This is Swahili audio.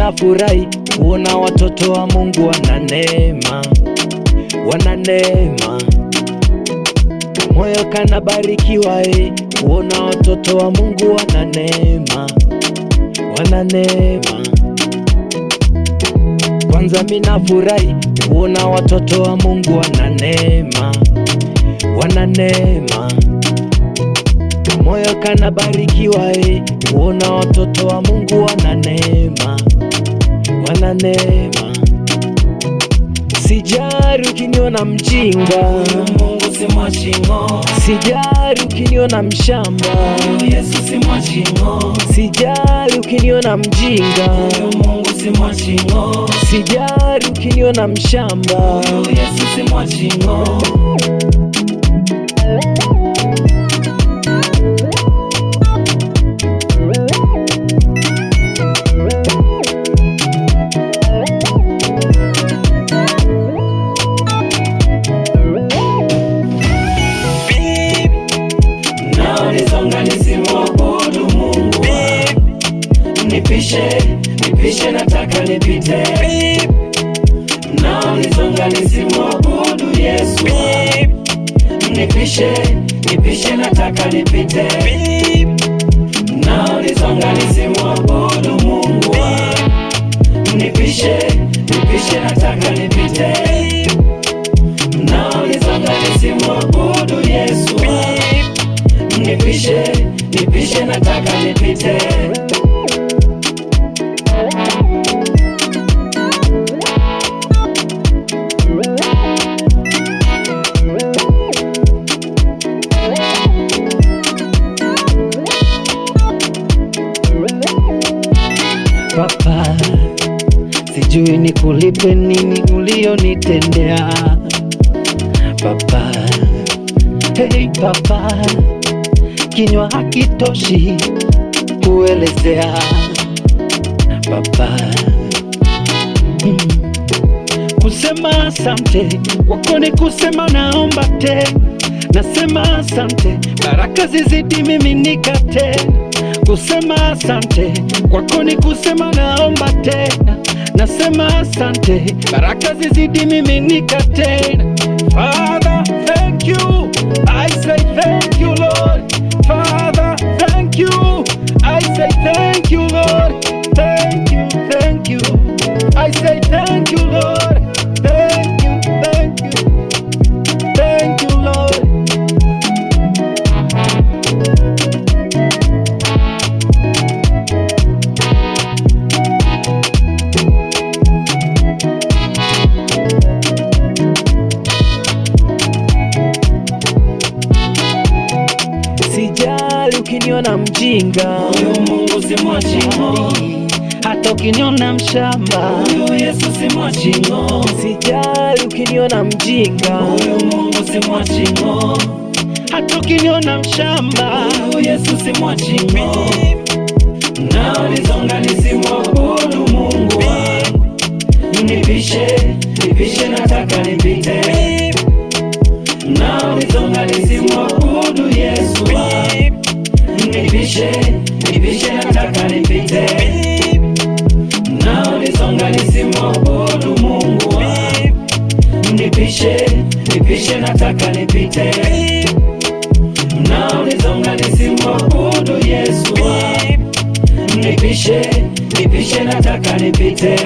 nafurahi kuona watoto wa Mungu wana neema, wana neema. Moyo kanabarikiwa kuona watoto wa Mungu wana neema, wana neema. Kwanza mimi nafurahi kuona watoto wa Mungu wana neema, wana neema. Moyo kanabarikiwa kuona watoto wa Mungu wana neema, wana neema. Sijari ukiniona mjinga, Mungu si mwachingo. sijari ukiniona mshamba, Yesu si mwachingo. sijari ukiniona mjinga, Mungu si mwachingo. sijari ukiniona mshamba, Yesu si mwachingo. Naonizonga nisimwabudu Mungu. Nipishe nataka nipite. Naonizonga nisimwabudu Yesu. Nipishe nataka nipite. Naonizonga nisimwabudu Mungu. Nipishe nataka nipite. Naonizonga nisimwabudu Yesu. Nipishe nataka nipite. Papa, sijui nikulipe nini ulionitendea. Papa, hey papa, kinywa hakitoshi kuelezea. Papa, kusema asante kwako ni kusema naomba tena. Nasema asante, baraka zizidi miminika tena. Kusema asante kwako ni kusema naomba tena. Nasema asante, baraka zizidi miminika tena. Father, thank you. I say thank you, Lord. Father, thank you. I say thank you, Lord. Thank you, thank you. I say thank you, Lord. Thank you, thank you. Thank you, Lord. Sijali ukiniona mjinga, Mungu si mwachingo. hata ukiniona mshamba, Yesu si mwachingo. sijali ukiniona mjinga, Mungu si mwachingo. hata ukiniona mshamba, Yesu si mwachingo. Naonizonga nisimwabudu Mungu wangu. Nipishe nataka nipite. Naonizonga nisimwabudu Yesu wangu. Nipishe nataka nipite. Naonizonga nisimwabudu Mungu wangu. Nipishe nataka nipite. Naonizonga nisimwabudu Yesu wangu. Nipishe nataka nipite.